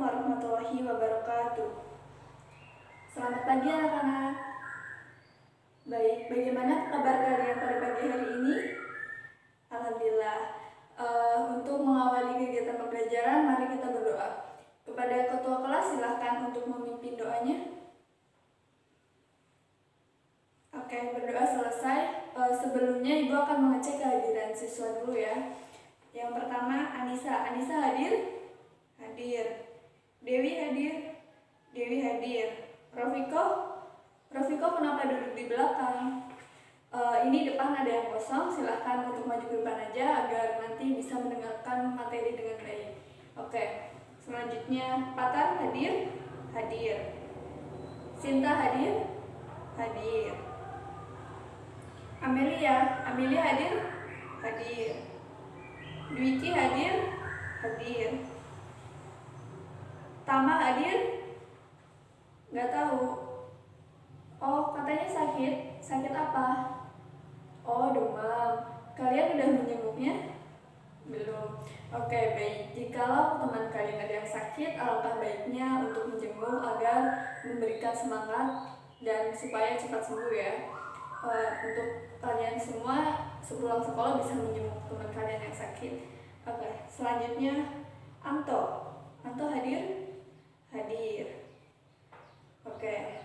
warahmatullahi wabarakatuh. Selamat pagi anak-anak. Baik, bagaimana kabar kalian pada pagi hari ini? Alhamdulillah. Untuk mengawali kegiatan pembelajaran, mari kita berdoa. Kepada ketua kelas silahkan untuk memimpin doanya. Oke, berdoa selesai. Sebelumnya Ibu akan mengecek kehadiran siswa dulu ya. Yang pertama, Anissa. Anissa hadir? Hadir. Dewi hadir? Dewi hadir. Rofiko kenapa duduk di belakang? Ini depan ada yang kosong, silahkan untuk maju ke depan aja agar nanti bisa mendengarkan materi dengan baik. Oke, selanjutnya Patar hadir? Hadir. Sinta hadir? Hadir. Amelia hadir? Hadir. Dwiki hadir? Hadir. Tama hadir? Nggak tahu. Oh, katanya sakit. Sakit apa? Oh, demam. Kalian udah menjenguknya? Belum. Oke, baik. Jikalau teman kalian ada yang sakit, alangkah baiknya untuk menjenguk agar memberikan semangat dan supaya cepat sembuh ya. Untuk kalian semua sepulang sekolah bisa menjenguk teman kalian yang sakit. Oke, selanjutnya Anto hadir? Hadir. Oke.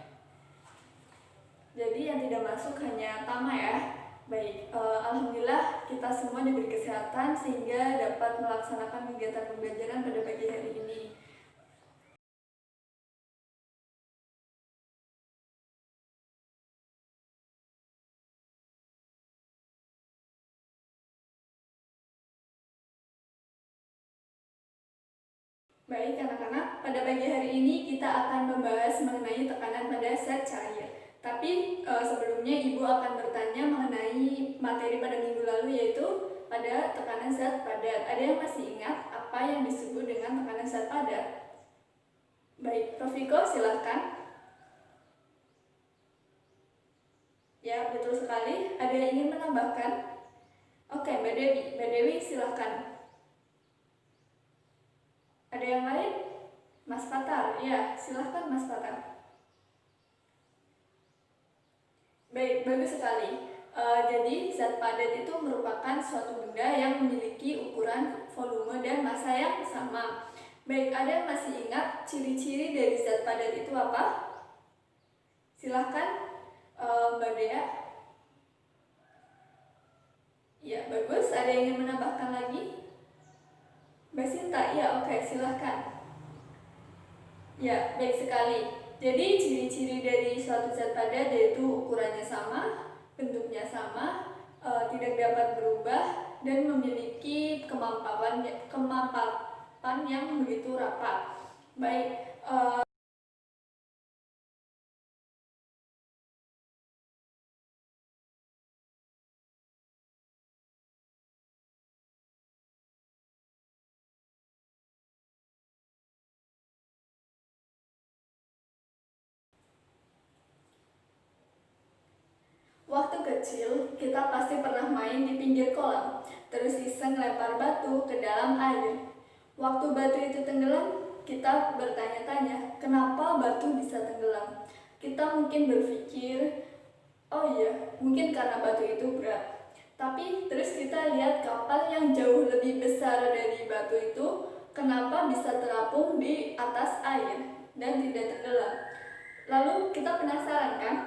Jadi yang tidak masuk hanya Tama ya. Baik, alhamdulillah kita semua diberi kesehatan sehingga dapat melaksanakan kegiatan pembelajaran pada pagi hari ini. Baik anak-anak, pada pagi hari ini kita akan membahas mengenai tekanan pada zat cair. Tapi sebelumnya Ibu akan bertanya mengenai materi pada minggu lalu, yaitu pada tekanan zat padat. Ada yang masih ingat apa yang disebut dengan tekanan zat padat? Baik, Rofiko silahkan. Ya, betul sekali. Ada yang ingin menambahkan? Oke, Mbak Dewi silahkan. Ada yang lain? Mas Fatar, ya silahkan Mas Fatar. Baik, bagus sekali. Jadi zat padat itu merupakan suatu benda yang memiliki ukuran, volume, dan massa yang sama. Baik, ada yang masih ingat ciri-ciri dari zat padat itu apa? Silahkan Mbak Dea. Ya, bagus. Ada yang ingin menambahkan lagi? Mbak Sinta, ya oke, silahkan. Ya, baik sekali. Jadi ciri-ciri dari suatu zat padat yaitu ukurannya sama, bentuknya sama, tidak dapat berubah, dan memiliki kemampanan yang begitu rapat. Baik, waktu kecil, kita pasti pernah main di pinggir kolam, terus iseng lempar batu ke dalam air. Waktu batu itu tenggelam, kita bertanya-tanya, kenapa batu bisa tenggelam? Kita mungkin berpikir, oh iya, mungkin karena batu itu berat. Tapi terus kita lihat kapal yang jauh lebih besar dari batu itu, kenapa bisa terapung di atas air dan tidak tenggelam? Lalu kita penasaran kan?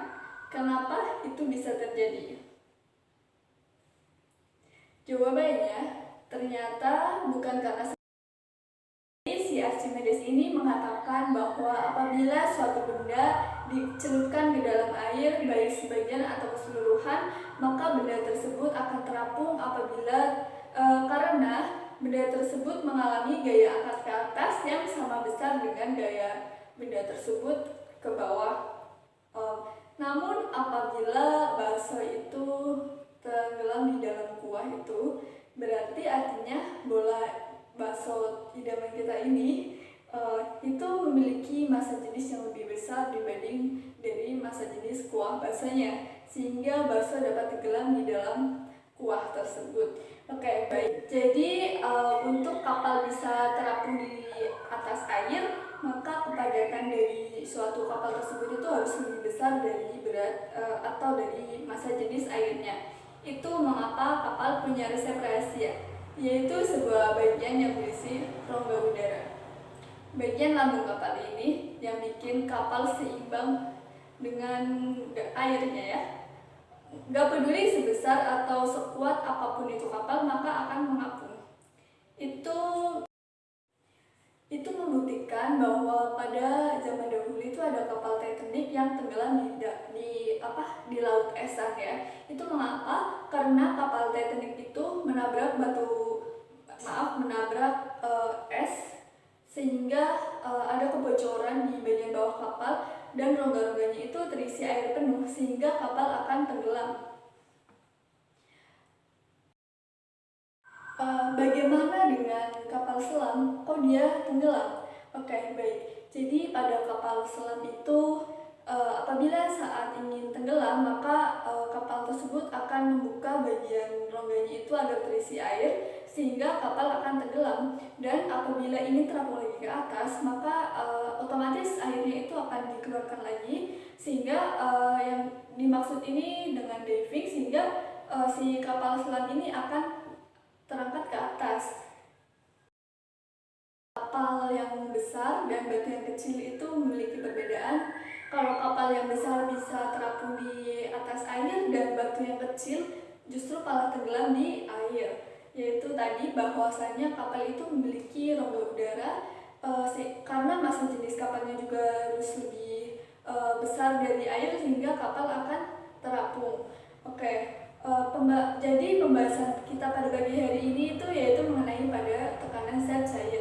Kenapa itu bisa terjadi? Jawabannya ternyata bukan karena si Archimedes ini mengatakan bahwa apabila suatu benda dicelupkan ke dalam air baik sebagian atau keseluruhan, maka benda tersebut akan terapung apabila karena benda tersebut mengalami gaya angkat ke atas yang sama besar dengan gaya benda tersebut ke bawah. Namun apabila bakso itu tenggelam di dalam kuah itu, berarti artinya bola bakso idaman kita ini itu memiliki massa jenis yang lebih besar dibanding dari massa jenis kuah baksonya, sehingga bakso dapat tenggelam di dalam kuah tersebut. Oke, baik. Jadi untuk kapal bisa terapung di atas air, maka kepadatan dari suatu kapal tersebut itu harus lebih besar dari berat atau dari massa jenis airnya. Itu mengapa kapal punya resep rahasia, yaitu sebuah bagian yang berisi rongga udara. Bagian lambung kapal ini yang bikin kapal seimbang dengan airnya ya. Gak peduli sebesar atau sekuat apapun itu kapal, maka akan mengapung. Itu membuktikan bahwa pada zaman dahulu itu ada kapal Titanic yang tenggelam di laut Esan ya. Itu mengapa? Karena kapal Titanic itu menabrak es, sehingga ada kebocoran di bagian bawah kapal dan rongga-rongganya itu terisi air penuh sehingga kapal akan tenggelam. Bagaimana dengan kapal selam? Kok dia tenggelam? Oke, baik. Jadi pada kapal selam itu apabila saat ingin tenggelam, maka kapal tersebut akan membuka bagian rongganya itu agar terisi air sehingga kapal akan tenggelam. Dan apabila ingin terapung lagi ke atas, maka otomatis airnya itu akan dikeluarkan lagi sehingga yang dimaksud ini dengan diving, sehingga si kapal selam ini akan terangkat ke atas. Kapal yang besar dan batu yang kecil itu memiliki perbedaan. Kalau kapal yang besar bisa terapung di atas air dan batu yang kecil justru malah tenggelam di air. Yaitu tadi bahwasanya kapal itu memiliki rongga udara karena massa jenis kapalnya juga harus lebih besar dari air sehingga kapal akan terapung. Oke. Jadi pembahasan kita pada pagi hari ini itu yaitu mengenai pada tekanan zat cair.